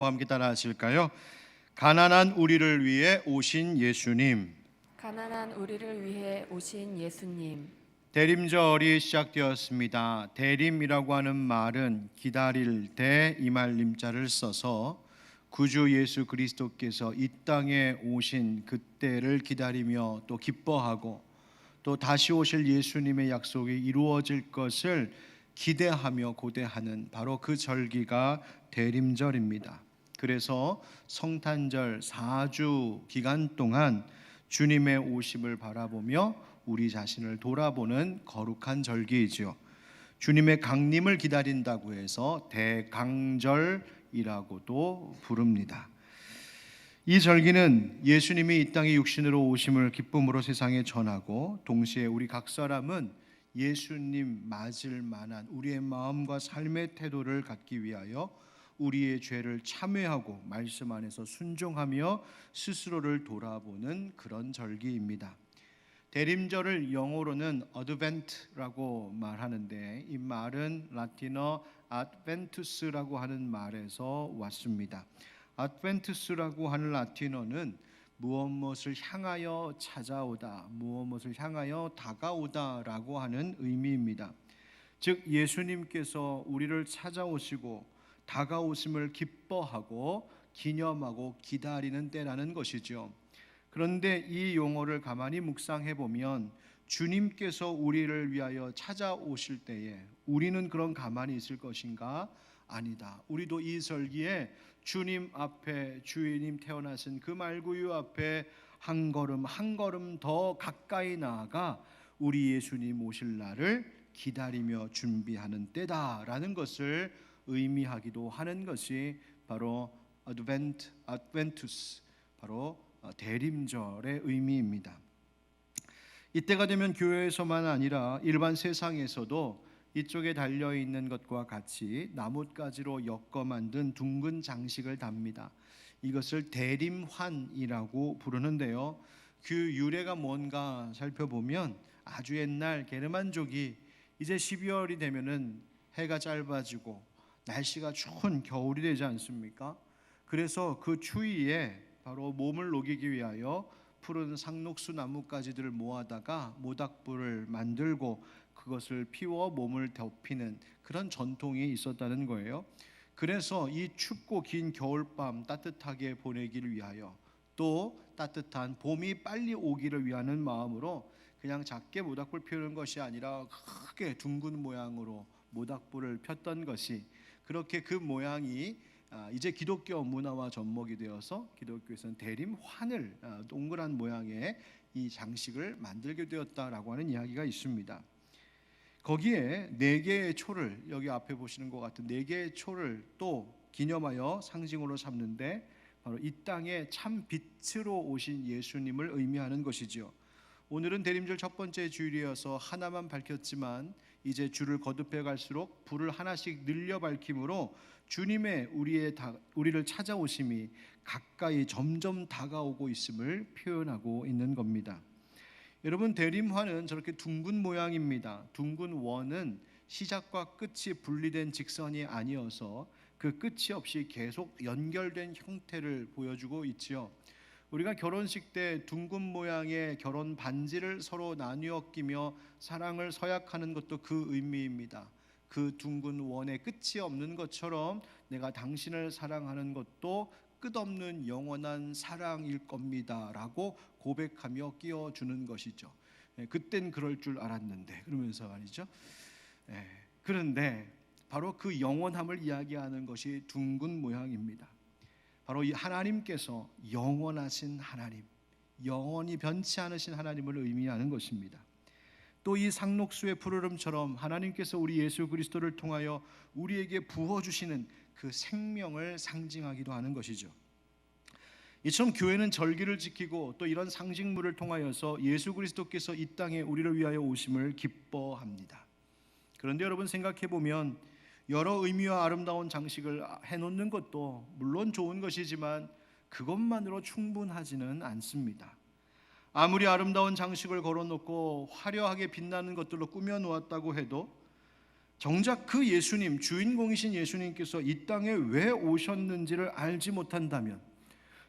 함께 따라 하실까요? 가난한 우리를 위해 오신 예수님. 가난한 우리를 위해 오신 예수님. 대림절이 시작되었습니다. 대림이라고 하는 말은 기다릴 때 이 말림자를 써서 구주 예수 그리스도께서 이 땅에 오신 그때를 기다리며 또 기뻐하고 또 다시 오실 예수님의 약속이 이루어질 것을 기대하며 고대하는 바로 그 절기가 대림절입니다. 그래서 성탄절 4주 기간 동안 주님의 오심을 바라보며 우리 자신을 돌아보는 거룩한 절기이지요. 주님의 강림을 기다린다고 해서 대강절이라고도 부릅니다. 이 절기는 예수님이 이 땅에 육신으로 오심을 기쁨으로 세상에 전하고, 동시에 우리 각 사람은 예수님 맞을 만한 우리의 마음과 삶의 태도를 갖기 위하여 우리의 죄를 참회하고 말씀 안에서 순종하며 스스로를 돌아보는 그런 절기입니다. 대림절을 영어로는 어드벤트라고 말하는데, 이 말은 라틴어 아드벤투스라고 하는 말에서 왔습니다. 아드벤투스라고 하는 라틴어는 무엇을 향하여 찾아오다, 무엇을 향하여 다가오다라고 하는 의미입니다. 즉 예수님께서 우리를 찾아오시고 다가오심을 기뻐하고 기념하고 기다리는 때라는 것이죠. 그런데 이 용어를 가만히 묵상해 보면 주님께서 우리를 위하여 찾아오실 때에 우리는 그런 가만히 있을 것인가? 아니다. 우리도 이 절기에 주님 앞에, 주님 태어나신 그 말구유 앞에 한 걸음 한 걸음 더 가까이 나아가 우리 예수님 오실 날을 기다리며 준비하는 때다라는 것을 의미하기도 하는 것이 바로 아드벤투스, 바로 대림절의 의미입니다. 이때가 되면 교회에서만 아니라 일반 세상에서도 이쪽에 달려있는 것과 같이 나뭇가지로 엮어 만든 둥근 장식을 답니다. 이것을 대림환이라고 부르는데요, 그 유래가 뭔가 살펴보면 아주 옛날 게르만족이 이제 12월이 되면은 해가 짧아지고 날씨가 추운 겨울이 되지 않습니까? 그래서 그 추위에 바로 몸을 녹이기 위하여 푸른 상록수 나뭇가지들을 모아다가 모닥불을 만들고 그것을 피워 몸을 덮이는 그런 전통이 있었다는 거예요. 그래서 이 춥고 긴 겨울밤 따뜻하게 보내기를 위하여, 또 따뜻한 봄이 빨리 오기를 위하는 마음으로 그냥 작게 모닥불 피우는 것이 아니라 크게 둥근 모양으로 모닥불을 폈던 것이, 그렇게 그 모양이 이제 기독교 문화와 접목이 되어서 기독교에서는 대림환을, 동그란 모양의 이 장식을 만들게 되었다라고 하는 이야기가 있습니다. 거기에 네 개의 초를, 여기 앞에 보시는 것 같은 네 개의 초를 또 기념하여 상징으로 삼는데, 바로 이 땅에 참 빛으로 오신 예수님을 의미하는 것이죠. 오늘은 대림절 첫 번째 주일이어서 하나만 밝혔지만 이제 줄을 거듭해 갈수록 불을 하나씩 늘려 밝힘으로 주님의 우리를 찾아오심이 가까이 점점 다가오고 있음을 표현하고 있는 겁니다. 여러분, 대림환은 저렇게 둥근 모양입니다. 둥근 원은 시작과 끝이 분리된 직선이 아니어서 그 끝이 없이 계속 연결된 형태를 보여주고 있지요. 우리가 결혼식 때 둥근 모양의 결혼 반지를 서로 나누어 끼며 사랑을 서약하는 것도 그 의미입니다. 그 둥근 원의 끝이 없는 것처럼 내가 당신을 사랑하는 것도 끝없는 영원한 사랑일 겁니다 라고 고백하며 끼워주는 것이죠. 그땐 그럴 줄 알았는데, 그러면서 말이죠. 그런데 바로 그 영원함을 이야기하는 것이 둥근 모양입니다. 바로 이 하나님께서 영원하신 하나님, 영원히 변치 않으신 하나님을 의미하는 것입니다. 또 이 상록수의 푸르름처럼 하나님께서 우리 예수 그리스도를 통하여 우리에게 부어주시는 그 생명을 상징하기도 하는 것이죠. 이처럼 교회는 절기를 지키고 또 이런 상징물을 통하여서 예수 그리스도께서 이 땅에 우리를 위하여 오심을 기뻐합니다. 그런데 여러분, 생각해 보면 여러 의미와 아름다운 장식을 해놓는 것도 물론 좋은 것이지만 그것만으로 충분하지는 않습니다. 아무리 아름다운 장식을 걸어놓고 화려하게 빛나는 것들로 꾸며 놓았다고 해도 정작 그 예수님, 주인공이신 예수님께서 이 땅에 왜 오셨는지를 알지 못한다면,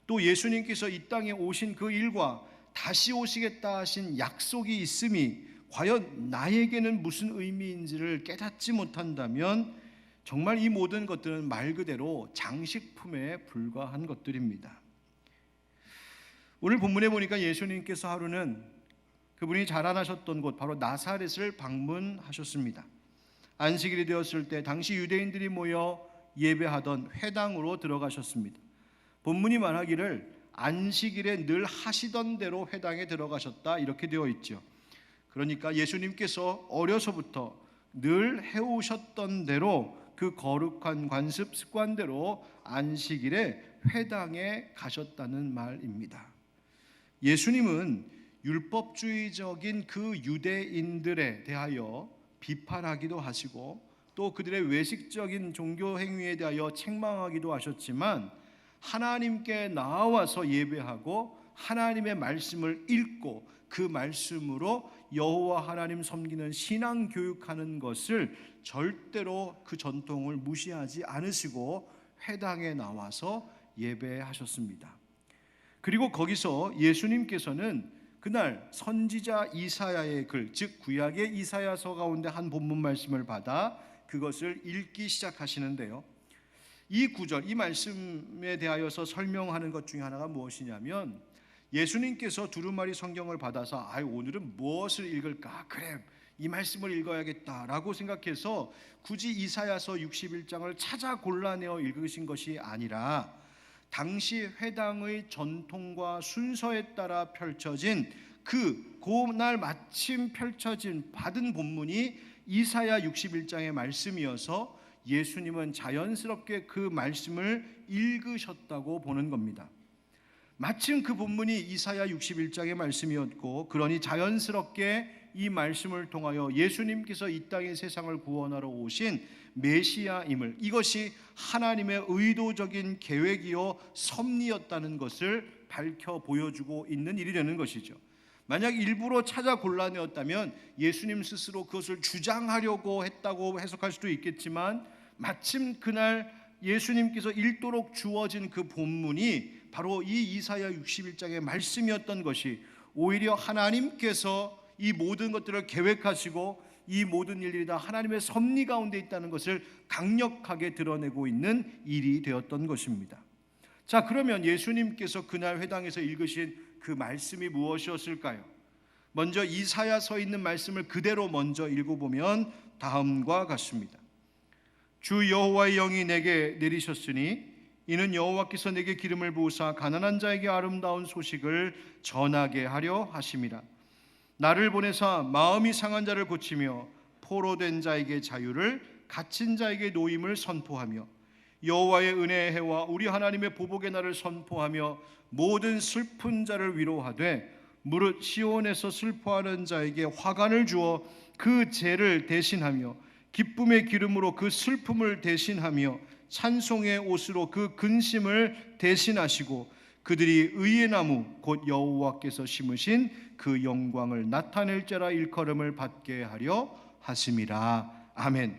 또 예수님께서 이 땅에 오신 그 일과 다시 오시겠다 하신 약속이 있음이 과연 나에게는 무슨 의미인지를 깨닫지 못한다면 정말 이 모든 것들은 말 그대로 장식품에 불과한 것들입니다. 오늘 본문에 보니까 예수님께서 하루는 그분이 자라나셨던 곳 바로 나사렛을 방문하셨습니다. 안식일이 되었을 때 당시 유대인들이 모여 예배하던 회당으로 들어가셨습니다. 본문이 말하기를 안식일에 늘 하시던 대로 회당에 들어가셨다 이렇게 되어 있죠. 그러니까 예수님께서 어려서부터 늘 해오셨던 대로 그 거룩한 관습 습관대로 안식일에 회당에 가셨다는 말입니다. 예수님은 율법주의적인 그 유대인들에 대하여 비판하기도 하시고 또 그들의 외식적인 종교 행위에 대하여 책망하기도 하셨지만 하나님께 나와서 예배하고 하나님의 말씀을 읽고 그 말씀으로 여호와 하나님 섬기는 신앙 교육하는 것을 절대로 그 전통을 무시하지 않으시고 회당에 나와서 예배하셨습니다. 그리고 거기서 예수님께서는 그날 선지자 이사야의 글, 즉 구약의 이사야서 가운데 한 본문 말씀을 받아 그것을 읽기 시작하시는데요. 이 구절, 이 말씀에 대하여서 설명하는 것 중에 하나가 무엇이냐면 예수님께서 두루마리 성경을 받아서 오늘은 무엇을 읽을까? 그래, 이 말씀을 읽어야겠다라고 생각해서 굳이 이사야서 61장을 찾아 골라내어 읽으신 것이 아니라 당시 회당의 전통과 순서에 따라 펼쳐진 그날 마침 펼쳐진 받은 본문이 이사야 61장의 말씀이어서 예수님은 자연스럽게 그 말씀을 읽으셨다고 보는 겁니다. 마침 그 본문이 이사야 61장의 말씀이었고 그러니 자연스럽게 이 말씀을 통하여 예수님께서 이 땅의 세상을 구원하러 오신 메시아임을, 이것이 하나님의 의도적인 계획이요 섭리였다는 것을 밝혀 보여주고 있는 일이 되는 것이죠. 만약 일부러 찾아 골라내었다면 예수님 스스로 그것을 주장하려고 했다고 해석할 수도 있겠지만 마침 그날 예수님께서 읽도록 주어진 그 본문이 바로 이 이사야 61장의 말씀이었던 것이 오히려 하나님께서 이 모든 것들을 계획하시고 이 모든 일들이 다 하나님의 섭리 가운데 있다는 것을 강력하게 드러내고 있는 일이 되었던 것입니다. 자, 그러면 예수님께서 그날 회당에서 읽으신 그 말씀이 무엇이었을까요? 먼저 이사야서에 있는 말씀을 그대로 먼저 읽어보면 다음과 같습니다. 주 여호와의 영이 내게 내리셨으니 이는 여호와께서 내게 기름을 부으사 가난한 자에게 아름다운 소식을 전하게 하려 하심이라. 나를 보내사 마음이 상한 자를 고치며 포로된 자에게 자유를, 갇힌 자에게 노임을 선포하며 여호와의 은혜의 해와 우리 하나님의 보복의 날을 선포하며 모든 슬픈 자를 위로하되 무릇 시온에서 슬퍼하는 자에게 화관을 주어 그 죄를 대신하며 기쁨의 기름으로 그 슬픔을 대신하며 찬송의 옷으로 그 근심을 대신하시고 그들이 의의 나무 곧 여호와께서 심으신 그 영광을 나타낼자라 일컬음을 받게 하려 하심이라. 아멘.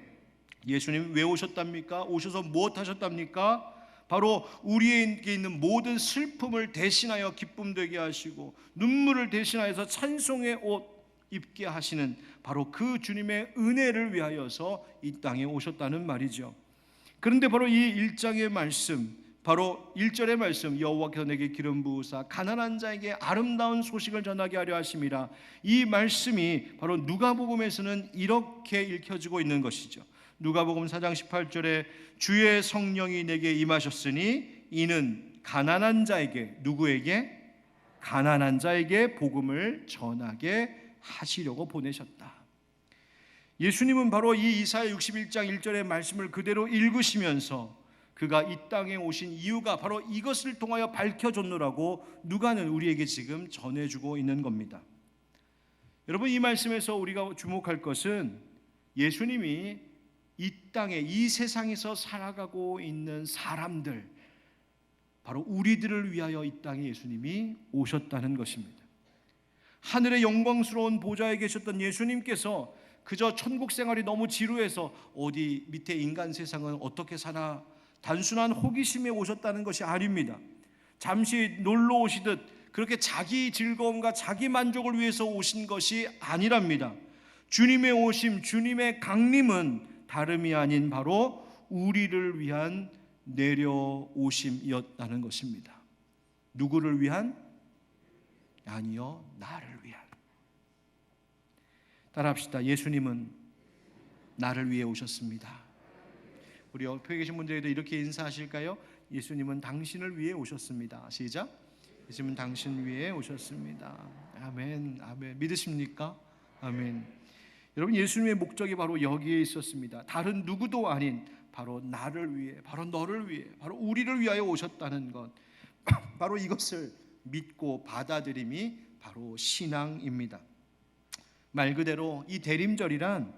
예수님 왜 오셨답니까? 오셔서 무엇 하셨답니까? 바로 우리에게 있는 모든 슬픔을 대신하여 기쁨 되게 하시고 눈물을 대신하여서 찬송의 옷 입게 하시는 바로 그 주님의 은혜를 위하여서 이 땅에 오셨다는 말이죠. 그런데 바로 이 1장의 말씀, 바로 1절의 말씀, 여호와께서 내게 기름 부으사 가난한 자에게 아름다운 소식을 전하게 하려 하심이라, 이 말씀이 바로 누가복음에서는 이렇게 읽혀지고 있는 것이죠. 누가복음 4장 18절에 주의 성령이 내게 임하셨으니 이는 가난한 자에게, 누구에게? 가난한 자에게 복음을 전하게 하시려고 보내셨다. 예수님은 바로 이 이사야 61장 1절의 말씀을 그대로 읽으시면서 그가 이 땅에 오신 이유가 바로 이것을 통하여 밝혀줬노라고 누가는 우리에게 지금 전해주고 있는 겁니다. 여러분, 이 말씀에서 우리가 주목할 것은 예수님이 이 땅에, 이 세상에서 살아가고 있는 사람들, 바로 우리들을 위하여 이 땅에 예수님이 오셨다는 것입니다. 하늘의 영광스러운 보좌에 계셨던 예수님께서 그저 천국 생활이 너무 지루해서 어디 밑에 인간 세상은 어떻게 사나 단순한 호기심에 오셨다는 것이 아닙니다. 잠시 놀러 오시듯 그렇게 자기 즐거움과 자기 만족을 위해서 오신 것이 아니랍니다. 주님의 오심, 주님의 강림은 다름이 아닌 바로 우리를 위한 내려오심이었다는 것입니다. 누구를 위한? 아니요, 나를 위한. 따라합시다. 예수님은 나를 위해 오셨습니다. 우리 옆에 계신 분들에도 이렇게 인사하실까요? 예수님은 당신을 위해 오셨습니다. 시작. 예수님은 당신 위해 오셨습니다. 아멘, 아멘. 믿으십니까? 아멘. 여러분, 예수님의 목적이 바로 여기에 있었습니다. 다른 누구도 아닌 바로 나를 위해, 바로 너를 위해, 바로 우리를 위하여 오셨다는 것, 바로 이것을 믿고 받아들임이 바로 신앙입니다. 말 그대로 이 대림절이란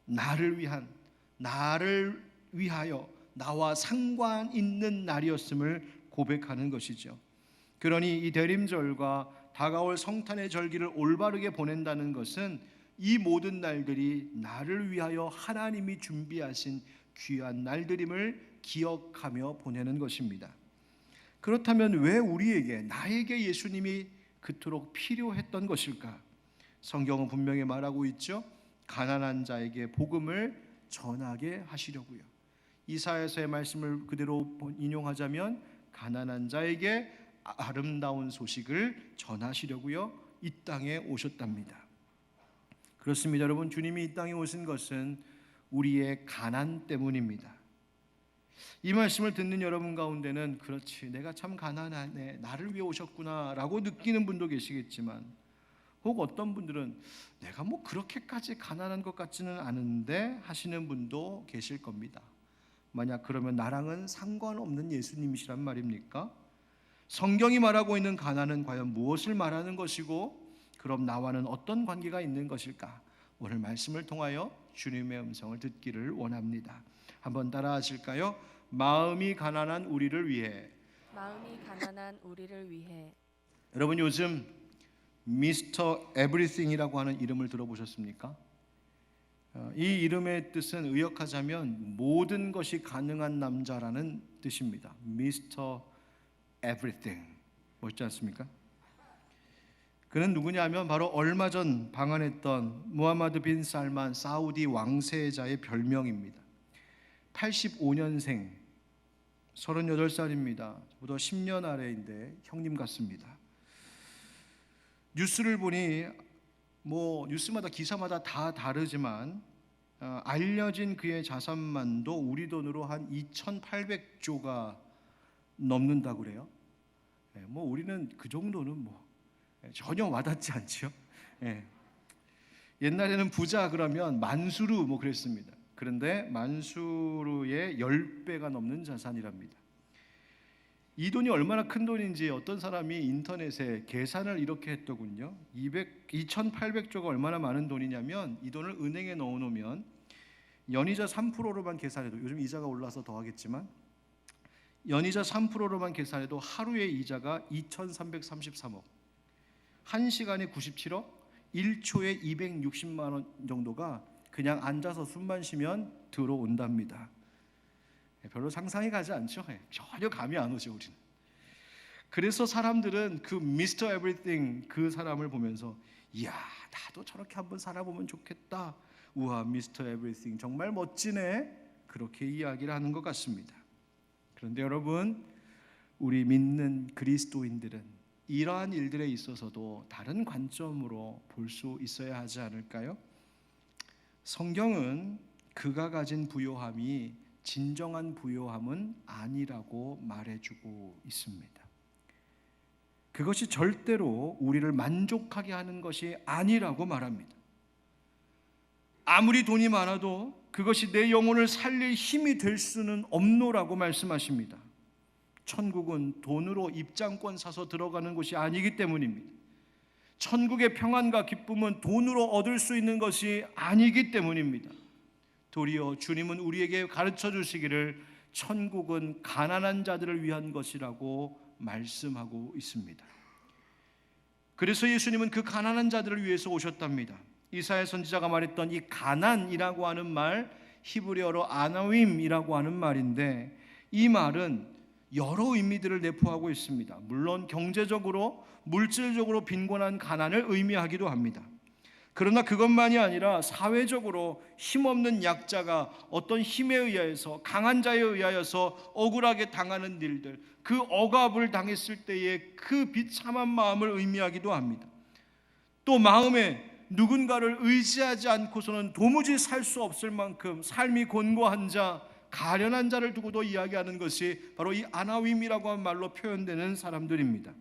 나를 위한, 나를 위하여 나와 상관 있는 날이었음을 고백하는 것이죠. 그러니 이 대림절과 다가올 성탄의 절기를 올바르게 보낸다는 것은 이 모든 날들이 나를 위하여 하나님이 준비하신 귀한 날들임을 기억하며 보내는 것입니다. 그렇다면 왜 우리에게, 나에게 예수님이 그토록 필요했던 것일까? 성경은 분명히 말하고 있죠. 가난한 자에게 복음을 전하게 하시려고요. 이사야서의 말씀을 그대로 인용하자면 가난한 자에게 아름다운 소식을 전하시려고요 이 땅에 오셨답니다. 그렇습니다. 여러분, 주님이 이 땅에 오신 것은 우리의 가난 때문입니다. 이 말씀을 듣는 여러분 가운데는 그렇지, 내가 참 가난하네, 나를 위해 오셨구나 라고 느끼는 분도 계시겠지만, 혹 어떤 분들은 내가 뭐 그렇게까지 가난한 것 같지는 않은데 하시는 분도 계실 겁니다. 만약 그러면 나랑은 상관없는 예수님이시란 말입니까? 성경이 말하고 있는 가난은 과연 무엇을 말하는 것이고, 그럼 나와는 어떤 관계가 있는 것일까? 오늘 말씀을 통하여 주님의 음성을 듣기를 원합니다. 한번 따라 하실까요? 마음이 가난한 우리를 위해. 마음이 가난한 우리를 위해. 여러분, 요즘 미스터 에브리띵이라고 하는 이름을 들어보셨습니까? 이 이름의 뜻은 의역하자면 모든 것이 가능한 남자라는 뜻입니다. 미스터 에브리띵. 멋있지 않습니까? 그는 누구냐면 바로 얼마 전 방한했던 무하마드 빈 살만 사우디 왕세자의 별명입니다. 85년생, 38살입니다. 저보다 10년 아래인데 형님 같습니다. 뉴스를 보니 뭐 뉴스마다 기사마다 다 다르지만 알려진 그의 자산만도 우리 돈으로 한 2,800조가 넘는다고 그래요. 뭐 우리는 그 정도는 뭐 전혀 와닿지 않죠. 옛날에는 부자 그러면 만수르 뭐 그랬습니다. 그런데 만수르의 10배가 넘는 자산이랍니다. 이 돈이 얼마나 큰 돈인지 어떤 사람이 인터넷에 계산을 이렇게 했더군요. 2,800조가 얼마나 많은 돈이냐면, 이 돈을 은행에 넣어놓으면 연이자 3%로만 계산해도, 요즘 이자가 올라서 더 하겠지만 연이자 3%로만 계산해도 하루의 이자가 2,333억, 1시간에 97억, 1초에 260만 원 정도가 그냥 앉아서 숨만 쉬면 들어온답니다. 별로 상상이 가지 않죠? 전혀 감이 안 오죠, 우리는. 그래서 사람들은 그 미스터 에브리띵, 그 사람을 보면서 이야, 나도 저렇게 한번 살아보면 좋겠다. 우와, 미스터 에브리띵 정말 멋지네. 그렇게 이야기를 하는 것 같습니다. 그런데 여러분, 우리 믿는 그리스도인들은 이러한 일들에 있어서도 다른 관점으로 볼 수 있어야 하지 않을까요? 성경은 그가 가진 부요함이 진정한 부요함은 아니라고 말해주고 있습니다. 그것이 절대로 우리를 만족하게 하는 것이 아니라고 말합니다. 아무리 돈이 많아도 그것이 내 영혼을 살릴 힘이 될 수는 없노라고 말씀하십니다. 천국은 돈으로 입장권 사서 들어가는 곳이 아니기 때문입니다. 천국의 평안과 기쁨은 돈으로 얻을 수 있는 것이 아니기 때문입니다. 도리어 주님은 우리에게 가르쳐 주시기를 천국은 가난한 자들을 위한 것이라고 말씀하고 있습니다. 그래서 예수님은 그 가난한 자들을 위해서 오셨답니다. 이사야 선지자가 말했던 이 가난이라고 하는 말, 히브리어로 아나윈이라고 하는 말인데, 이 말은 여러 의미들을 내포하고 있습니다. 물론 경제적으로, 물질적으로 빈곤한 가난을 의미하기도 합니다. 그러나 그것만이 아니라 사회적으로 힘없는 약자가 어떤 힘에 의하여서, 강한 자에 의하여서 억울하게 당하는 일들, 그 억압을 당했을 때의 그 비참한 마음을 의미하기도 합니다. 또 마음에 누군가를 의지하지 않고서는 도무지 살 수 없을 만큼 삶이 곤고한 자, 가련한 자를 두고도 이야기하는 것이 바로 이 아나윈이라고 하는 말로 표현되는 사람들입니다.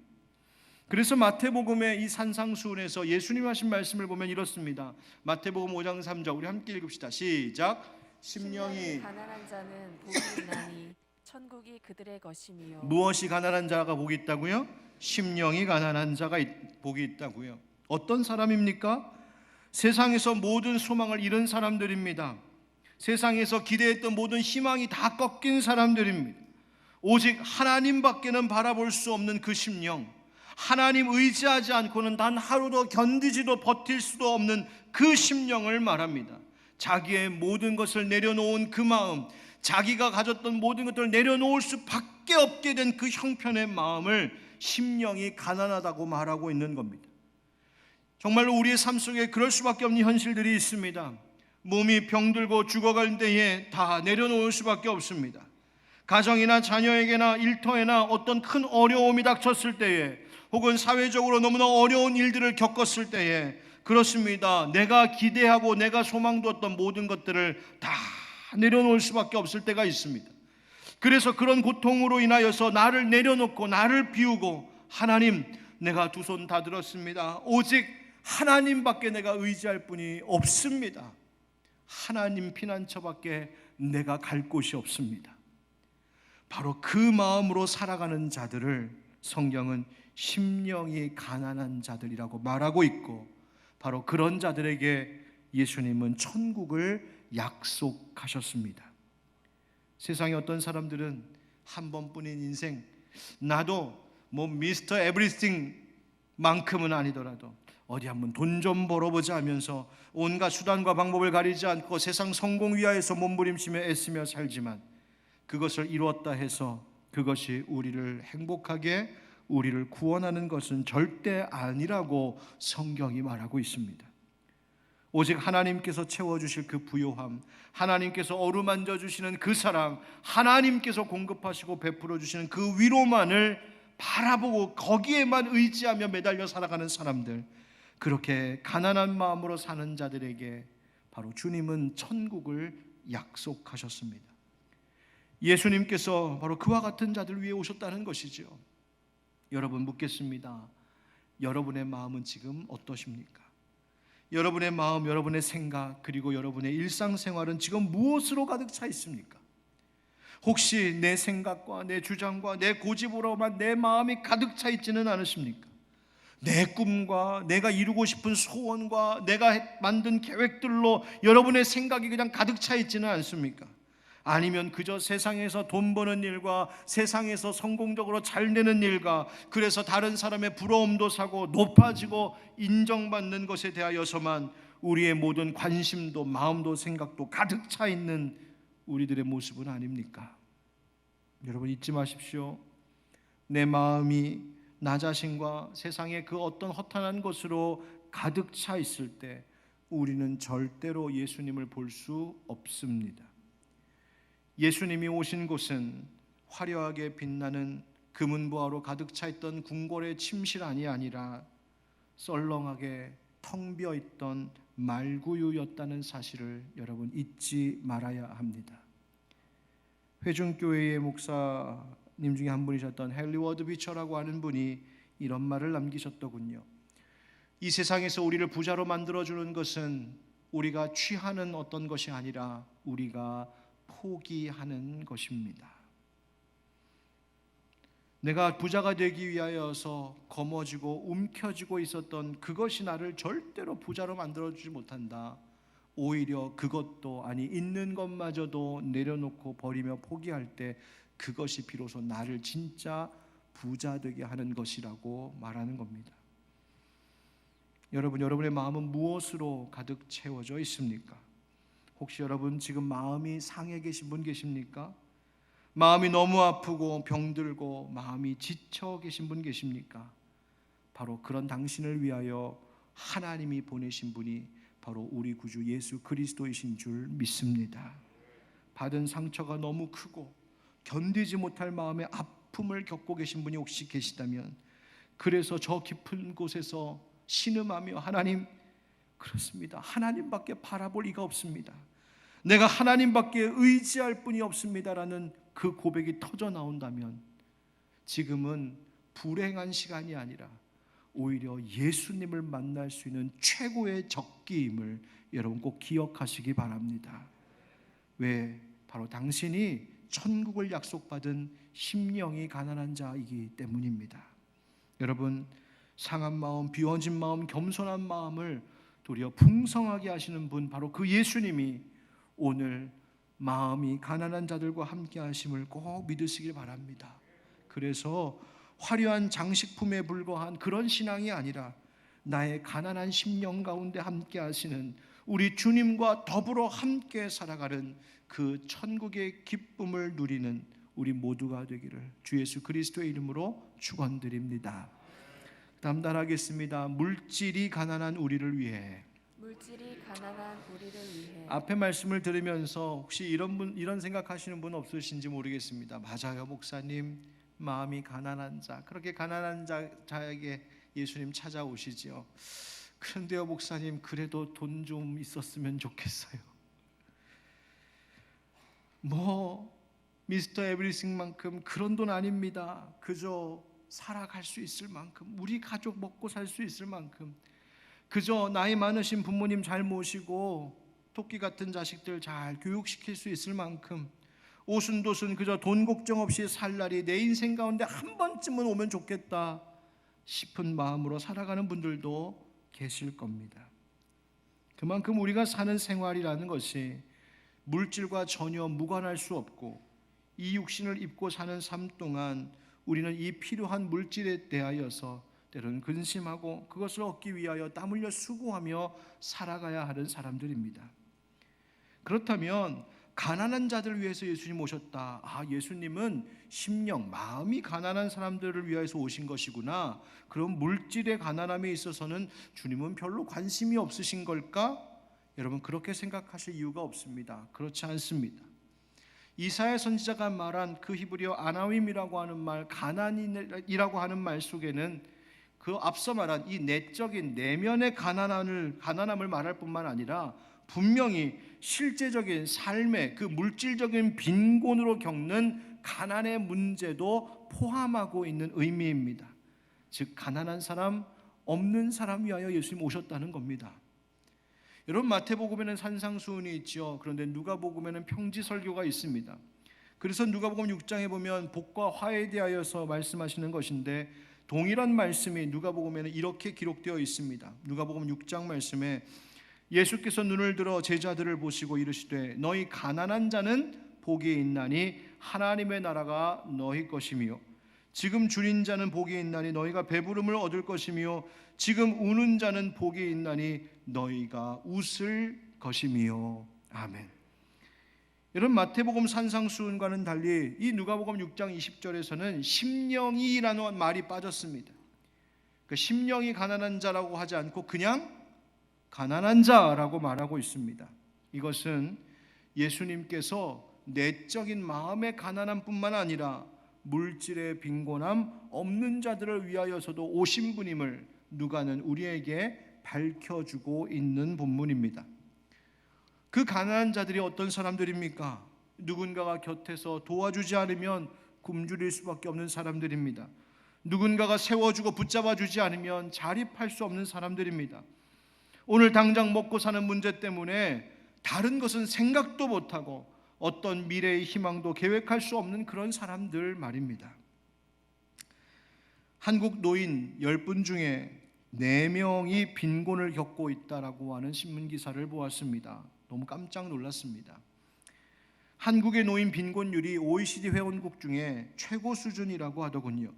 그래서 마태복음의 이 산상수훈에서 예수님 하신 말씀을 보면 이렇습니다. 마태복음 5장 3절 우리 함께 읽읍시다. 시작. 심령이 가난한 자는 복이 있나니 천국이 그들의 것이니요. 무엇이 가난한 자가 복이 있다고요? 심령이 가난한 자가 복이 있다고요. 어떤 사람입니까? 세상에서 모든 소망을 잃은 사람들입니다. 세상에서 기대했던 모든 희망이 다 꺾인 사람들입니다. 오직 하나님밖에는 바라볼 수 없는 그 심령, 하나님 의지하지 않고는 단 하루도 견디지도 버틸 수도 없는 그 심령을 말합니다. 자기의 모든 것을 내려놓은 그 마음, 자기가 가졌던 모든 것들을 내려놓을 수밖에 없게 된 그 형편의 마음을 심령이 가난하다고 말하고 있는 겁니다. 정말로 우리의 삶 속에 그럴 수밖에 없는 현실들이 있습니다. 몸이 병들고 죽어갈 때에 다 내려놓을 수밖에 없습니다. 가정이나 자녀에게나 일터에나 어떤 큰 어려움이 닥쳤을 때에, 혹은 사회적으로 너무나 어려운 일들을 겪었을 때에, 그렇습니다. 내가 기대하고 내가 소망 두었던 모든 것들을 다 내려놓을 수밖에 없을 때가 있습니다. 그래서 그런 고통으로 인하여서 나를 내려놓고 나를 비우고, 하나님, 내가 두 손 다 들었습니다. 오직 하나님밖에 내가 의지할 분이 없습니다. 하나님 피난처밖에 내가 갈 곳이 없습니다. 바로 그 마음으로 살아가는 자들을 성경은 심령이 가난한 자들이라고 말하고 있고, 바로 그런 자들에게 예수님은 천국을 약속하셨습니다. 세상에 어떤 사람들은 한 번뿐인 인생, 나도 뭐 미스터 에브리띵 만큼은 아니더라도 어디 한번 돈 좀 벌어보자 하면서 온갖 수단과 방법을 가리지 않고 세상 성공 위하여서 몸부림치며 애쓰며 살지만, 그것을 이루었다 해서 그것이 우리를 행복하게, 우리를 구원하는 것은 절대 아니라고 성경이 말하고 있습니다. 오직 하나님께서 채워주실 그 부요함, 하나님께서 어루만져 주시는 그 사랑, 하나님께서 공급하시고 베풀어 주시는 그 위로만을 바라보고 거기에만 의지하며 매달려 살아가는 사람들, 그렇게 가난한 마음으로 사는 자들에게 바로 주님은 천국을 약속하셨습니다. 예수님께서 바로 그와 같은 자들 위해 오셨다는 것이죠. 여러분, 묻겠습니다. 여러분의 마음은 지금 어떠십니까? 여러분의 마음, 여러분의 생각, 그리고 여러분의 일상생활은 지금 무엇으로 가득 차 있습니까? 혹시 내 생각과 내 주장과 내 고집으로만 내 마음이 가득 차 있지는 않으십니까? 내 꿈과 내가 이루고 싶은 소원과 내가 만든 계획들로 여러분의 생각이 그냥 가득 차 있지는 않습니까? 아니면 그저 세상에서 돈 버는 일과 세상에서 성공적으로 잘 되는 일과, 그래서 다른 사람의 부러움도 사고 높아지고 인정받는 것에 대하여서만 우리의 모든 관심도 마음도 생각도 가득 차 있는 우리들의 모습은 아닙니까? 여러분, 잊지 마십시오. 내 마음이 나 자신과 세상의 그 어떤 허탄한 것으로 가득 차 있을 때 우리는 절대로 예수님을 볼 수 없습니다. 예수님이 오신 곳은 화려하게 빛나는 금은보화로 가득 차 있던 궁궐의 침실안이 아니라 썰렁하게 텅 비어 있던 말구유였다는 사실을 여러분 잊지 말아야 합니다. 회중교회의 목사님 중에 한 분이셨던 헨리 워드 비처라고 하는 분이 이런 말을 남기셨더군요. 이 세상에서 우리를 부자로 만들어주는 것은 우리가 취하는 어떤 것이 아니라 우리가 포기하는 것입니다. 내가 부자가 되기 위하여서 거머쥐고 움켜쥐고 있었던 그것이 나를 절대로 부자로 만들어주지 못한다. 오히려 그것도 아니 있는 것마저도 내려놓고 버리며 포기할 때 그것이 비로소 나를 진짜 부자 되게 하는 것이라고 말하는 겁니다. 여러분의 마음은 무엇으로 가득 채워져 있습니까? 혹시 여러분 지금 마음이 상해 계신 분 계십니까? 마음이 너무 아프고 병들고 마음이 지쳐 계신 분 계십니까? 바로 그런 당신을 위하여 하나님이 보내신 분이 바로 우리 구주 예수 그리스도이신 줄 믿습니다. 받은 상처가 너무 크고 견디지 못할 마음의 아픔을 겪고 계신 분이 혹시 계시다면, 그래서 저 깊은 곳에서 신음하며 하나님, 그렇습니다, 하나님밖에 바라볼 이가 없습니다, 내가 하나님밖에 의지할 분이 없습니다라는 그 고백이 터져 나온다면, 지금은 불행한 시간이 아니라 오히려 예수님을 만날 수 있는 최고의 적기임을 여러분 꼭 기억하시기 바랍니다. 왜? 바로 당신이 천국을 약속받은 심령이 가난한 자이기 때문입니다. 여러분, 상한 마음, 비워진 마음, 겸손한 마음을 도리어 풍성하게 하시는 분, 바로 그 예수님이 오늘 마음이 가난한 자들과 함께 하심을 꼭 믿으시길 바랍니다. 그래서 화려한 장식품에 불과한 그런 신앙이 아니라 나의 가난한 심령 가운데 함께 하시는 우리 주님과 더불어 함께 살아가는 그 천국의 기쁨을 누리는 우리 모두가 되기를 주 예수 그리스도의 이름으로 축원드립니다. 다음 따라하겠습니다. 물질이 가난한 우리를 위해. 물질이 가난한 우리를 위해. 앞에 말씀을 들으면서 혹시 이런 생각하시는 분 없으신지 모르겠습니다. 맞아요, 목사님, 마음이 가난한 자, 그렇게 가난한 자에게 예수님 찾아오시지요. 그런데요, 목사님, 그래도 돈 좀 있었으면 좋겠어요. 미스터 에브리싱만큼 그런 돈 아닙니다. 그저 살아갈 수 있을 만큼, 우리 가족 먹고 살 수 있을 만큼, 그저 나이 많으신 부모님 잘 모시고 토끼 같은 자식들 잘 교육시킬 수 있을 만큼, 오순도순 그저 돈 걱정 없이 살 날이 내 인생 가운데 한 번쯤은 오면 좋겠다 싶은 마음으로 살아가는 분들도 계실 겁니다. 그만큼 우리가 사는 생활이라는 것이 물질과 전혀 무관할 수 없고, 이 육신을 입고 사는 삶 동안 우리는 이 필요한 물질에 대하여서 때로는 근심하고 그것을 얻기 위하여 땀 흘려 수고하며 살아가야 하는 사람들입니다. 그렇다면 가난한 자들을 위해서 예수님 오셨다. 예수님은 심령, 마음이 가난한 사람들을 위해서 오신 것이구나. 그럼 물질의 가난함에 있어서는 주님은 별로 관심이 없으신 걸까? 여러분, 그렇게 생각하실 이유가 없습니다. 그렇지 않습니다. 이사야 선지자가 말한 그 히브리어 아나임이라고 하는 말, 가난이라고 하는 말 속에는 그 앞서 말한 이 내적인 내면의 가난함을 말할 뿐만 아니라 분명히 실제적인 삶의 그 물질적인 빈곤으로 겪는 가난의 문제도 포함하고 있는 의미입니다. 즉, 가난한 사람, 없는 사람 위하여 예수님 오셨다는 겁니다. 여러분, 마태복음에는 산상수훈이 있죠. 그런데 누가복음에는 평지설교가 있습니다. 그래서 누가복음 6장에 보면 복과 화에 대하여서 말씀하시는 것인데, 동일한 말씀이 누가복음에는 이렇게 기록되어 있습니다. 누가복음 6장 말씀에 예수께서 눈을 들어 제자들을 보시고 이르시되 너희 가난한 자는 복이 있나니 하나님의 나라가 너희 것이며, 지금 줄인 자는 복이 있나니 너희가 배부름을 얻을 것이며, 지금 우는 자는 복이 있나니 너희가 웃을 것이며. 아멘. 여러분, 마태복음 산상수훈과는 달리 이 누가복음 6장 20절에서는 심령이라는 말이 빠졌습니다. 그 심령이 가난한 자라고 하지 않고 그냥 가난한 자라고 말하고 있습니다. 이것은 예수님께서 내적인 마음의 가난함뿐만 아니라 물질의 빈곤함, 없는 자들을 위하여서도 오신 분임을 누가는 우리에게 밝혀주고 있는 본문입니다. 그 가난한 자들이 어떤 사람들입니까? 누군가가 곁에서 도와주지 않으면 굶주릴 수밖에 없는 사람들입니다. 누군가가 세워주고 붙잡아주지 않으면 자립할 수 없는 사람들입니다. 오늘 당장 먹고 사는 문제 때문에 다른 것은 생각도 못하고 어떤 미래의 희망도 계획할 수 없는 그런 사람들 말입니다. 한국 노인 10분 중에 4명이 빈곤을 겪고 있다라고 하는 신문기사를 보았습니다. 너무 깜짝 놀랐습니다. 한국의 노인 빈곤율이 OECD 회원국 중에 최고 수준이라고 하더군요.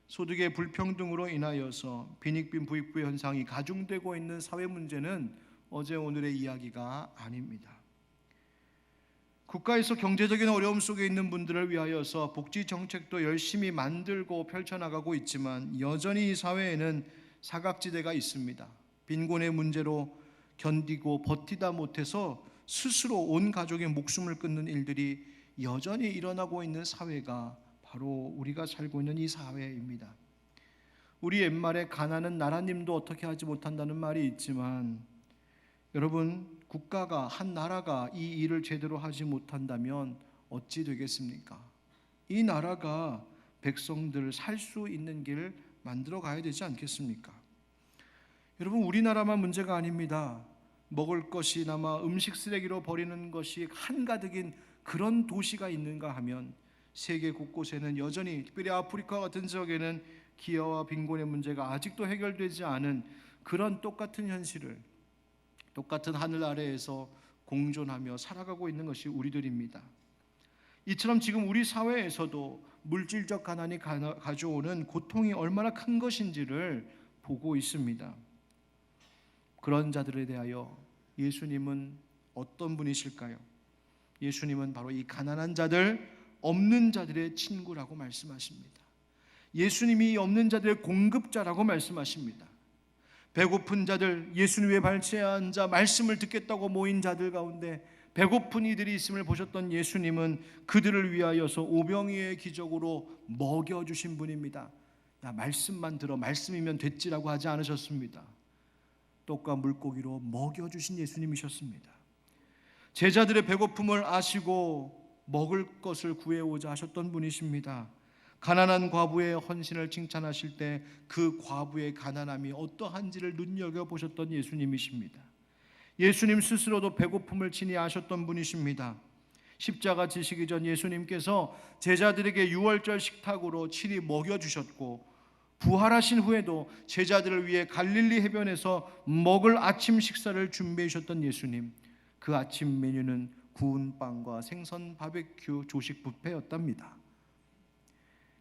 소득의 불평등으로 인하여서 빈익빈 부익부 현상이 가중되고 있는 사회 문제는 어제 오늘의 이야기가 아닙니다. 국가에서 경제적인 어려움 속에 있는 분들을 위하여서 복지 정책도 열심히 만들고 펼쳐나가고 있지만 여전히 이 사회에는 사각지대가 있습니다. 빈곤의 문제로 견디고 버티다 못해서 스스로 온 가족의 목숨을 끊는 일들이 여전히 일어나고 있는 사회가 바로 우리가 살고 있는 이 사회입니다. 우리 옛말에 가난은 나라님도 어떻게 하지 못한다는 말이 있지만 여러분, 국가가, 한 나라가 이 일을 제대로 하지 못한다면 어찌 되겠습니까? 이 나라가 백성들 살 수 있는 길 만들어 가야 되지 않겠습니까? 여러분, 우리나라만 문제가 아닙니다. 먹을 것이 남아 음식 쓰레기로 버리는 것이 한가득인 그런 도시가 있는가 하면 세계 곳곳에는 여전히, 특별히 아프리카 같은 지역에는 기아와 빈곤의 문제가 아직도 해결되지 않은 그런 똑같은 현실을 똑같은 하늘 아래에서 공존하며 살아가고 있는 것이 우리들입니다. 이처럼 지금 우리 사회에서도 물질적 가난이 가져오는 고통이 얼마나 큰 것인지를 보고 있습니다. 그런 자들에 대하여 예수님은 어떤 분이실까요? 예수님은 바로 이 가난한 자들, 없는 자들의 친구라고 말씀하십니다. 예수님이 없는 자들의 공급자라고 말씀하십니다. 배고픈 자들, 예수님 위에 발치에 앉아 말씀을 듣겠다고 모인 자들 가운데 배고픈 이들이 있음을 보셨던 예수님은 그들을 위하여서 오병이의 기적으로 먹여주신 분입니다. 야, 말씀만 들어, 말씀이면 됐지라고 하지 않으셨습니다. 떡과 물고기로 먹여주신 예수님이셨습니다. 제자들의 배고픔을 아시고 먹을 것을 구해오자 하셨던 분이십니다. 가난한 과부의 헌신을 칭찬하실 때 그 과부의 가난함이 어떠한지를 눈여겨보셨던 예수님이십니다. 예수님 스스로도 배고픔을 친히 아셨던 분이십니다. 십자가 지시기 전 예수님께서 제자들에게 유월절 식탁으로 친히 먹여주셨고 부활하신 후에도 제자들을 위해 갈릴리 해변에서 먹을 아침 식사를 준비해 주셨던 예수님, 그 아침 메뉴는 구운 빵과 생선 바베큐 조식 뷔페였답니다.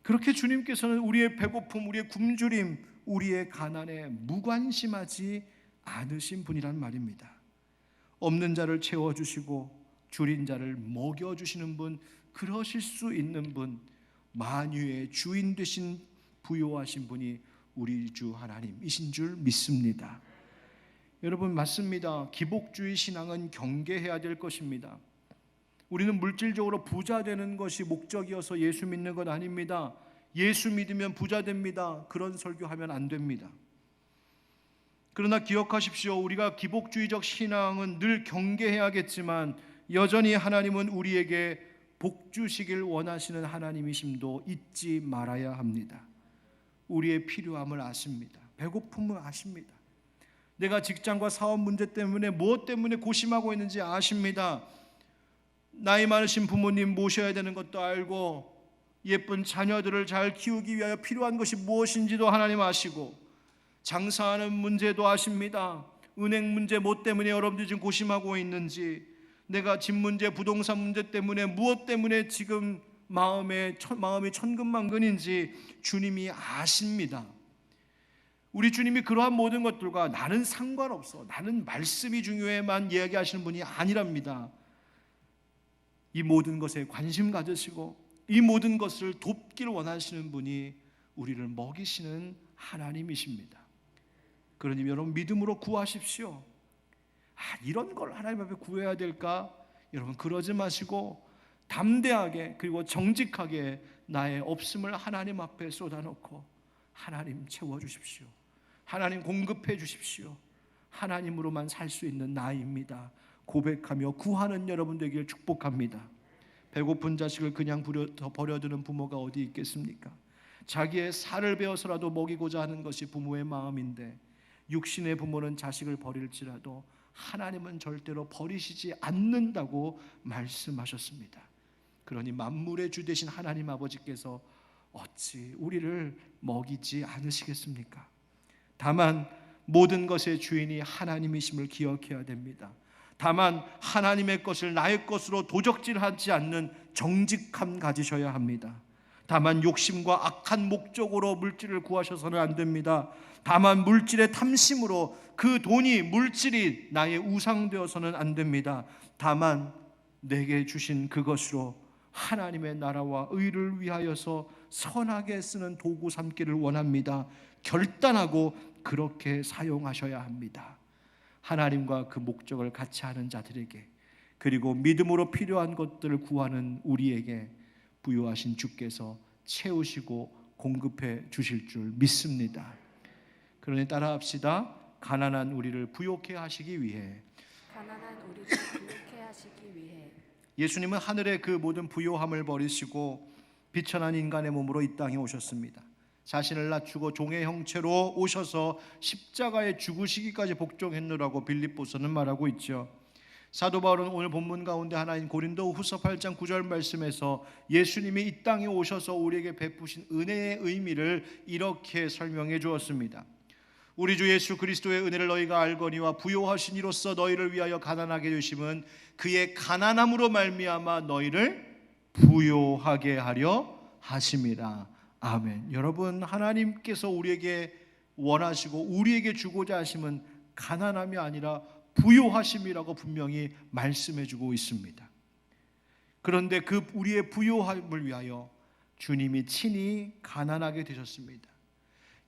그렇게 주님께서는 우리의 배고픔, 우리의 굶주림, 우리의 가난에 무관심하지 않으신 분이란 말입니다. 없는 자를 채워주시고 줄인 자를 먹여주시는 분, 그러실 수 있는 분, 만유의 주인 되신 부요하신 분이 우리 주 하나님이신 줄 믿습니다. 여러분, 맞습니다. 기복주의 신앙은 경계해야 될 것입니다. 우리는 물질적으로 부자 되는 것이 목적이어서 예수 믿는 건 아닙니다. 예수 믿으면 부자 됩니다. 그런 설교하면 안 됩니다. 그러나 기억하십시오. 우리가 기복주의적 신앙은 늘 경계해야겠지만 여전히 하나님은 우리에게 복 주시길 원하시는 하나님이심도 잊지 말아야 합니다. 우리의 필요함을 아십니다. 배고픔을 아십니다. 내가 직장과 사업 문제 때문에 무엇 때문에 고심하고 있는지 아십니다. 나이 많으신 부모님 모셔야 되는 것도 알고 예쁜 자녀들을 잘 키우기 위하여 필요한 것이 무엇인지도 하나님 아시고 장사하는 문제도 아십니다. 은행 문제 뭐 때문에 여러분들이 지금 고심하고 있는지, 내가 집 문제, 부동산 문제 때문에 무엇 때문에 지금 마음이 천근만근인지 주님이 아십니다. 우리 주님이 그러한 모든 것들과 나는 상관없어, 나는 말씀이 중요해만 이야기하시는 분이 아니랍니다. 이 모든 것에 관심 가지시고 이 모든 것을 돕기를 원하시는 분이 우리를 먹이시는 하나님이십니다. 그러니 여러분, 믿음으로 구하십시오. 이런 걸 하나님 앞에 구해야 될까? 여러분, 그러지 마시고 담대하게 그리고 정직하게 나의 없음을 하나님 앞에 쏟아놓고 하나님 채워주십시오. 하나님 공급해 주십시오. 하나님으로만 살 수 있는 나입니다. 고백하며 구하는 여러분 되기를 축복합니다. 배고픈 자식을 그냥 버려두는 부모가 어디 있겠습니까? 자기의 살을 베어서라도 먹이고자 하는 것이 부모의 마음인데 육신의 부모는 자식을 버릴지라도 하나님은 절대로 버리시지 않는다고 말씀하셨습니다. 그러니 만물의 주 되신 하나님 아버지께서 어찌 우리를 먹이지 않으시겠습니까? 다만 모든 것의 주인이 하나님이심을 기억해야 됩니다. 다만 하나님의 것을 나의 것으로 도적질하지 않는 정직함 가지셔야 합니다. 다만 욕심과 악한 목적으로 물질을 구하셔서는 안 됩니다. 다만 물질의 탐심으로 그 돈이 물질이 나의 우상되어서는 안 됩니다. 다만 내게 주신 그것으로 하나님의 나라와 의를 위하여서 선하게 쓰는 도구 삼기를 원합니다. 결단하고 그렇게 사용하셔야 합니다. 하나님과 그 목적을 같이 하는 자들에게, 그리고 믿음으로 필요한 것들을 구하는 우리에게 부요하신 주께서 채우시고 공급해 주실 줄 믿습니다. 그러니 따라합시다. 가난한 우리를 부요케 하시기 위해, 가난한 우리를 부유케 하시기 위해 예수님은 하늘의 그 모든 부요함을 버리시고 비천한 인간의 몸으로 이 땅에 오셨습니다. 자신을 낮추고 종의 형체로 오셔서 십자가에 죽으시기까지 복종했노라고 빌립보서는 말하고 있죠. 사도 바울은 오늘 본문 가운데 하나인 고린도후서 8장 9절 말씀에서 예수님이 이 땅에 오셔서 우리에게 베푸신 은혜의 의미를 이렇게 설명해 주었습니다. 우리 주 예수 그리스도의 은혜를 너희가 알거니와 부요하신 이로써 너희를 위하여 가난하게 되심은 그의 가난함으로 말미암아 너희를 부요하게 하려 하심이라. 아멘. 여러분, 하나님께서 우리에게 원하시고 우리에게 주고자 하심은 가난함이 아니라 부요하심이라고 분명히 말씀해 주고 있습니다. 그런데 그 우리의 부요함을 위하여 주님이 친히 가난하게 되셨습니다.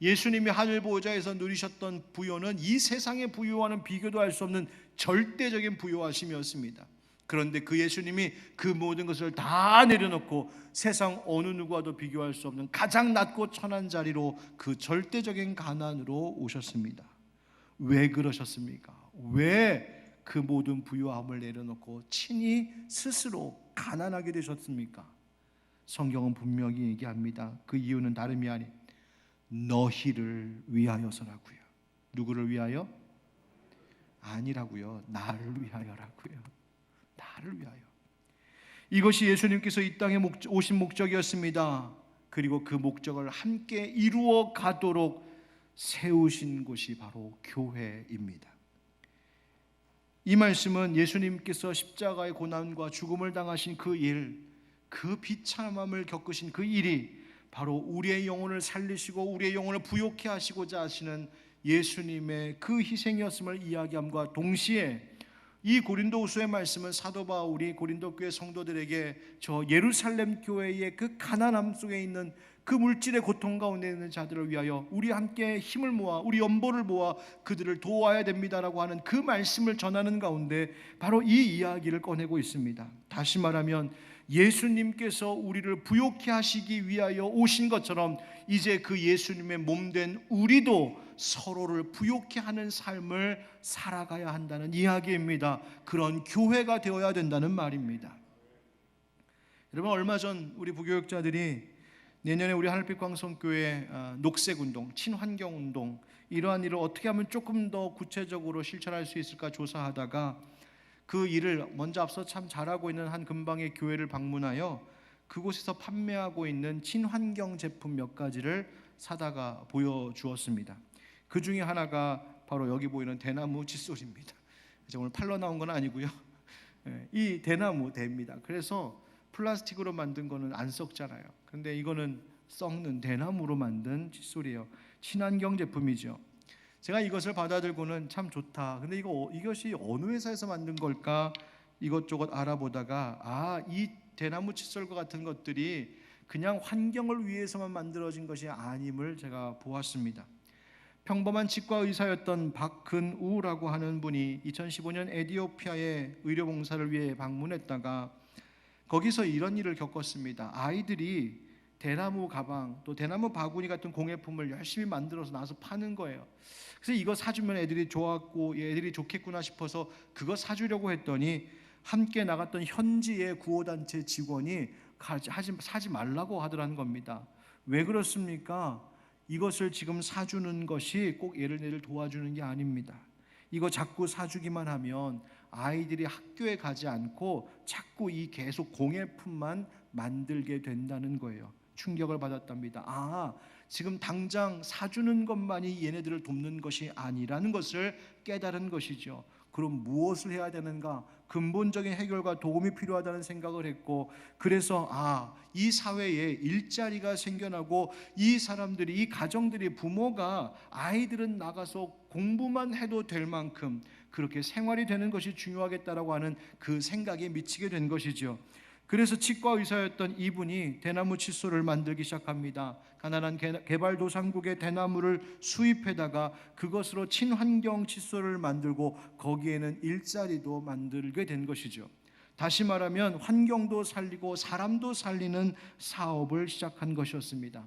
예수님이 하늘 보좌에서 누리셨던 부요는 이 세상의 부요와는 비교도 할 수 없는 절대적인 부요하심이었습니다. 그런데 그 예수님이 그 모든 것을 다 내려놓고 세상 어느 누구와도 비교할 수 없는 가장 낮고 천한 자리로 그 절대적인 가난으로 오셨습니다. 왜 그러셨습니까? 왜 그 모든 부요함을 내려놓고 친히 스스로 가난하게 되셨습니까? 성경은 분명히 얘기합니다. 그 이유는 다름이 아닌 너희를 위하여서라고요. 누구를 위하여? 아니라고요. 나를 위하여라고요. 나를 위하여. 이것이 예수님께서 이 땅에 오신 목적이었습니다. 그리고 그 목적을 함께 이루어 가도록 세우신 곳이 바로 교회입니다. 이 말씀은 예수님께서 십자가의 고난과 죽음을 당하신 그 일, 그 비참함을 겪으신 그 일이 바로 우리의 영혼을 살리시고 우리의 영혼을 부요케 하시고자 하시는 예수님의 그 희생이었음을 이야기함과 동시에 이 고린도후서의 말씀은 사도 바울이 고린도 교회 성도들에게 저 예루살렘 교회의 그 가난함 속에 있는 그 물질의 고통 가운데 있는 자들을 위하여 우리 함께 힘을 모아 우리 연보를 모아 그들을 도와야 됩니다라고 하는 그 말씀을 전하는 가운데 바로 이 이야기를 꺼내고 있습니다. 다시 말하면 예수님께서 우리를 부요케 하시기 위하여 오신 것처럼 이제 그 예수님의 몸된 우리도 서로를 부요케 하는 삶을 살아가야 한다는 이야기입니다. 그런 교회가 되어야 된다는 말입니다. 여러분, 얼마 전 우리 부교육자들이 내년에 우리 하늘빛 광성교회 녹색운동, 친환경운동 이러한 일을 어떻게 하면 조금 더 구체적으로 실천할 수 있을까 조사하다가 그 일을 먼저 앞서 참 잘하고 있는 한 근방의 교회를 방문하여 그곳에서 판매하고 있는 친환경 제품 몇 가지를 사다가 보여주었습니다. 그 중에 하나가 바로 여기 보이는 대나무 칫솔입니다. 오늘 팔러 나온 건 아니고요. 이 대나무 대입니다. 그래서 플라스틱으로 만든 거는 안 썩잖아요. 근데 이거는 썩는 대나무로 만든 칫솔이에요. 친환경 제품이죠. 제가 이것을 받아들고는 참 좋다. 근데 이것이 어느 회사에서 만든 걸까 이것저것 알아보다가 이 대나무 칫솔과 같은 것들이 그냥 환경을 위해서만 만들어진 것이 아님을 제가 보았습니다. 평범한 치과 의사였던 박근우라고 하는 분이 2015년 에티오피아에 의료봉사를 위해 방문했다가 거기서 이런 일을 겪었습니다. 아이들이 대나무 가방 또 대나무 바구니 같은 공예품을 열심히 만들어서 나와서 파는 거예요. 그래서 이거 사주면 애들이 좋았고 애들이 좋겠구나 싶어서 그거 사주려고 했더니 함께 나갔던 현지의 구호단체 직원이 사지 말라고 하더라는 겁니다. 왜 그렇습니까? 이것을 지금 사주는 것이 꼭 얘를 도와주는 게 아닙니다. 이거 자꾸 사주기만 하면 아이들이 학교에 가지 않고 자꾸 이 계속 공예품만 만들게 된다는 거예요. 충격을 받았답니다. 지금 당장 사주는 것만이 얘네들을 돕는 것이 아니라는 것을 깨달은 것이죠. 그럼 무엇을 해야 되는가? 근본적인 해결과 도움이 필요하다는 생각을 했고, 그래서 이 사회에 일자리가 생겨나고 이 사람들이, 이 가정들이, 부모가 아이들은 나가서 공부만 해도 될 만큼 그렇게 생활이 되는 것이 중요하겠다라고 하는 그 생각에 미치게 된 것이죠. 그래서 치과 의사였던 이분이 대나무 칫솔을 만들기 시작합니다. 가난한 개발도상국의 대나무를 수입해다가 그것으로 친환경 칫솔을 만들고 거기에는 일자리도 만들게 된 것이죠. 다시 말하면 환경도 살리고 사람도 살리는 사업을 시작한 것이었습니다.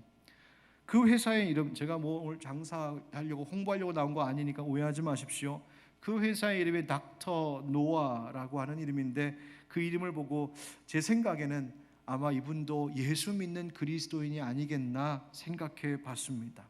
그 회사의 이름, 제가 오늘 장사하려고 홍보하려고 나온 거 아니니까 오해하지 마십시오. 그 회사의 이름이 닥터 노아라고 하는 이름인데, 그 이름을 보고 제 생각에는 아마 이분도 예수 믿는 그리스도인이 아니겠나 생각해 봤습니다.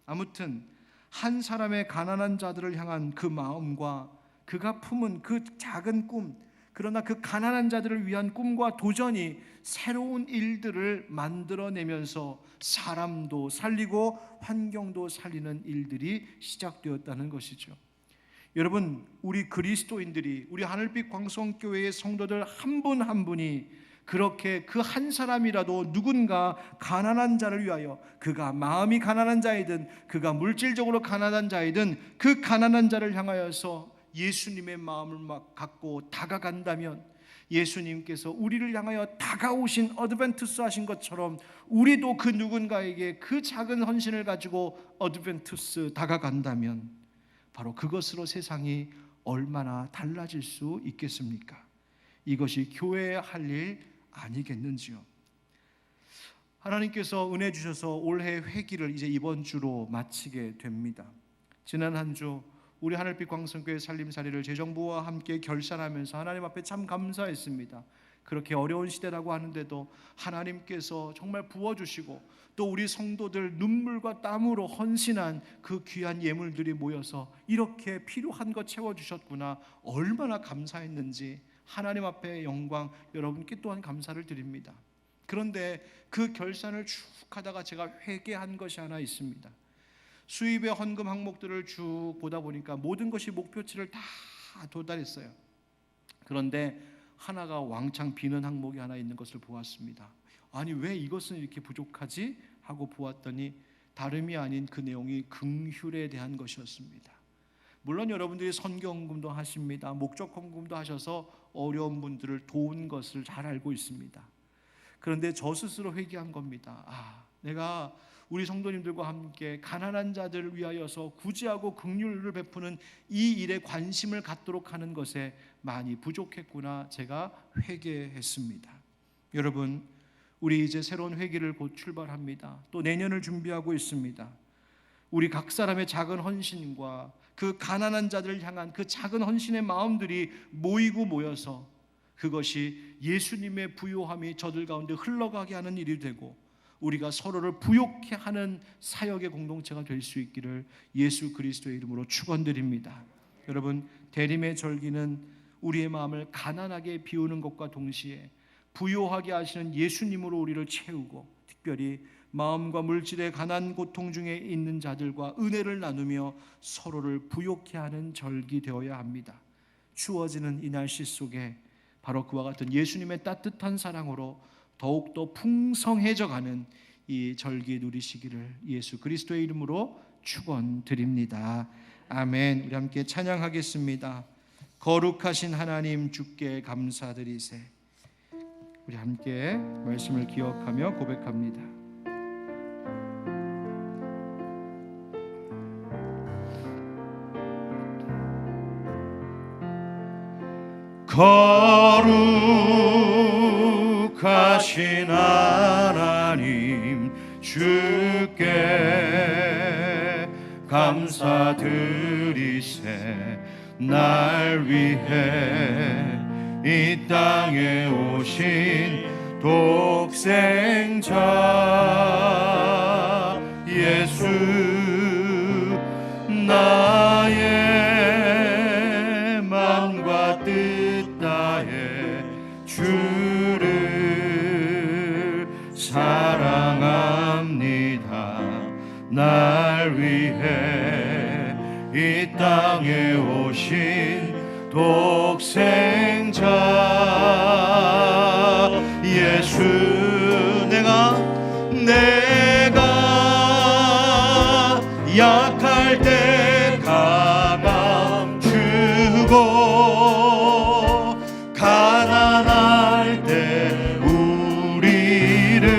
아무튼 한 사람의 가난한 자들을 향한 그 마음과 그가 품은 그 작은 꿈, 그러나 그 가난한 자들을 위한 꿈과 도전이 새로운 일들을 만들어내면서 사람도 살리고 환경도 살리는 일들이 시작되었다는 것이죠. 여러분, 우리 그리스도인들이, 우리 하늘빛 광성교회의 성도들 한 분 한 분이 그렇게 그 한 사람이라도 누군가 가난한 자를 위하여, 그가 마음이 가난한 자이든 그가 물질적으로 가난한 자이든 그 가난한 자를 향하여서 예수님의 마음을 갖고 다가간다면, 예수님께서 우리를 향하여 다가오신 어드벤투스 하신 것처럼 우리도 그 누군가에게 그 작은 헌신을 가지고 어드벤투스 다가간다면 바로 그것으로 세상이 얼마나 달라질 수 있겠습니까? 이것이 교회의 할 일 아니겠는지요? 하나님께서 은혜 주셔서 올해 회기를 이제 이번 주로 마치게 됩니다. 지난 한 주 우리 하늘빛 광성교회 살림살이를 재정부와 함께 결산하면서 하나님 앞에 참 감사했습니다. 그렇게 어려운 시대라고 하는데도 하나님께서 정말 부어주시고, 또 우리 성도들 눈물과 땀으로 헌신한 그 귀한 예물들이 모여서 이렇게 필요한 것 채워주셨구나, 얼마나 감사했는지 하나님 앞에 영광, 여러분께 또한 감사를 드립니다. 그런데 그 결산을 쭉 하다가 제가 회개한 것이 하나 있습니다. 수입의 헌금 항목들을 쭉 보다 보니까 모든 것이 목표치를 다 도달했어요. 그런데 하나가 왕창 비는 항목이 하나 있는 것을 보았습니다. 아니, 왜 이것은 이렇게 부족하지? 하고 보았더니 다름이 아닌 그 내용이 긍휼에 대한 것이었습니다. 물론 여러분들이 선경금도 하십니다. 목적 헌금도 하셔서 어려운 분들을 도운 것을 잘 알고 있습니다. 그런데 저 스스로 회개한 겁니다. 내가 우리 성도님들과 함께 가난한 자들을 위하여서 구제하고 긍휼을 베푸는 이 일에 관심을 갖도록 하는 것에 많이 부족했구나, 제가 회개했습니다. 여러분, 우리 이제 새로운 회기를 곧 출발합니다. 또 내년을 준비하고 있습니다. 우리 각 사람의 작은 헌신과 그 가난한 자들을 향한 그 작은 헌신의 마음들이 모이고 모여서 그것이 예수님의 부요함이 저들 가운데 흘러가게 하는 일이 되고, 우리가 서로를 부욕케 하는 사역의 공동체가 될 수 있기를 예수 그리스도의 이름으로 축원드립니다. 여러분, 대림의 절기는 우리의 마음을 가난하게 비우는 것과 동시에 부요하게 하시는 예수님으로 우리를 채우고, 특별히 마음과 물질의 가난 고통 중에 있는 자들과 은혜를 나누며 서로를 부욕케 하는 절기 되어야 합니다. 추워지는 이 날씨 속에 바로 그와 같은 예수님의 따뜻한 사랑으로 더욱더 풍성해져가는 이 절기 누리시기를 예수 그리스도의 이름으로 축원드립니다. 아멘. 우리 함께 찬양하겠습니다. 거룩하신 하나님, 주께 감사드리세. 우리 함께 말씀을 기억하며 고백합니다. 거룩하신 하나님, 주께 감사드리세. 날 위해 이 땅에 오신 독생자 예수, 나의 맘과 뜻 다해 주를 사랑합니다. 날 위해 이 땅에 오신 독생자 예수 내가 약할 때 강함 주고 가난할 때 우리를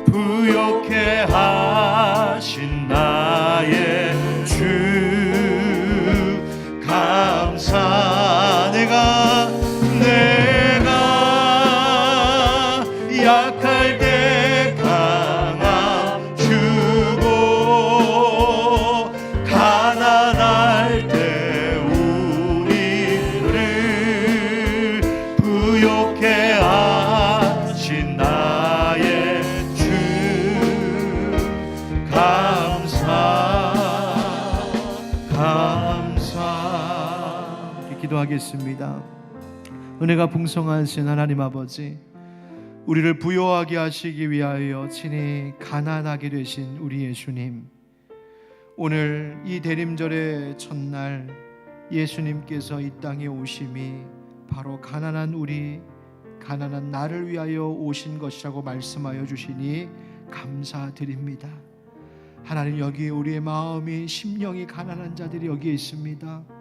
부욕해 하신 나의 주 감사 내가 약할 때 강함 주고 가난할 때 우리를 부욕해 하신 나의 주 감사 기도하겠습니다. 은혜가 풍성하신 하나님 아버지, 우리를 부요하게 하시기 위하여 친히 가난하게 되신 우리 예수님, 오늘 이 대림절의 첫날 예수님께서 이 땅에 오심이 바로 가난한 나를 위하여 오신 것이라고 말씀하여 주시니 감사드립니다. 하나님, 여기에 우리의 마음이 심령이 가난한 자들이 여기에 있습니다.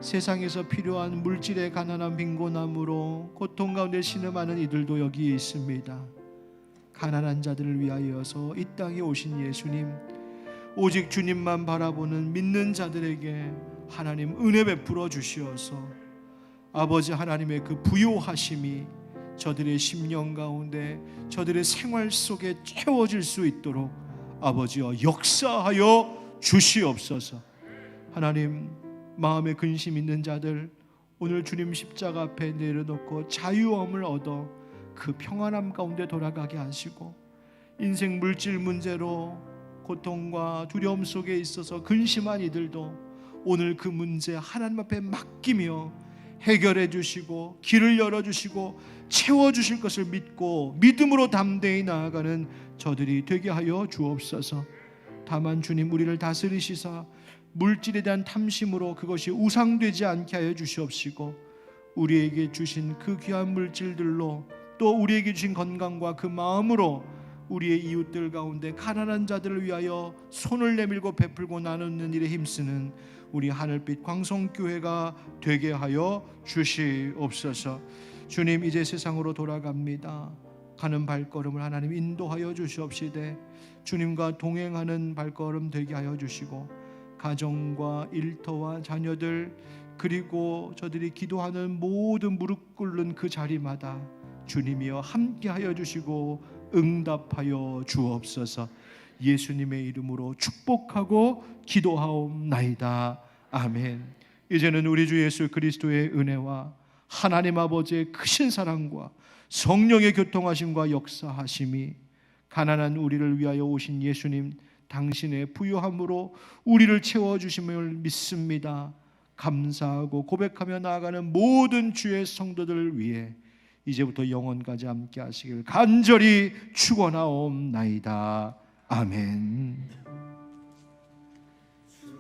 세상에서 필요한 물질의 가난한 빈곤함으로 고통 가운데 신음하는 이들도 여기에 있습니다. 가난한 자들을 위하여서 이 땅에 오신 예수님, 오직 주님만 바라보는 믿는 자들에게 하나님 은혜 베풀어 주시어서 아버지 하나님의 그 부요하심이 저들의 심령 가운데 저들의 생활 속에 채워질 수 있도록 아버지여 역사하여 주시옵소서. 하나님, 마음에 근심 있는 자들 오늘 주님 십자가 앞에 내려놓고 자유함을 얻어 그 평안함 가운데 돌아가게 하시고, 인생 물질 문제로 고통과 두려움 속에 있어서 근심한 이들도 오늘 그 문제 하나님 앞에 맡기며 해결해 주시고 길을 열어주시고 채워주실 것을 믿고 믿음으로 담대히 나아가는 저들이 되게 하여 주옵소서. 다만 주님, 우리를 다스리시사 물질에 대한 탐심으로 그것이 우상되지 않게 하여 주시옵시고, 우리에게 주신 그 귀한 물질들로 또 우리에게 주신 건강과 그 마음으로 우리의 이웃들 가운데 가난한 자들을 위하여 손을 내밀고 베풀고 나누는 일에 힘쓰는 우리 하늘빛 광성교회가 되게 하여 주시옵소서. 주님, 이제 세상으로 돌아갑니다. 가는 발걸음을 하나님 인도하여 주시옵시되 주님과 동행하는 발걸음 되게 하여 주시고, 가정과 일터와 자녀들 그리고 저들이 기도하는 모든 무릎 꿇는 그 자리마다 주님이여 함께하여 주시고 응답하여 주옵소서. 예수님의 이름으로 축복하고 기도하옵나이다. 아멘. 이제는 우리 주 예수 그리스도의 은혜와 하나님 아버지의 크신 사랑과 성령의 교통하심과 역사하심이 가난한 우리를 위하여 오신 예수님 당신의 부요함으로 우리를 채워주심을 믿습니다. 감사하고 고백하며 나아가는 모든 주의 성도들을 위해 이제부터 영원까지 함께 하시길 간절히 축원하옵나이다. 아멘.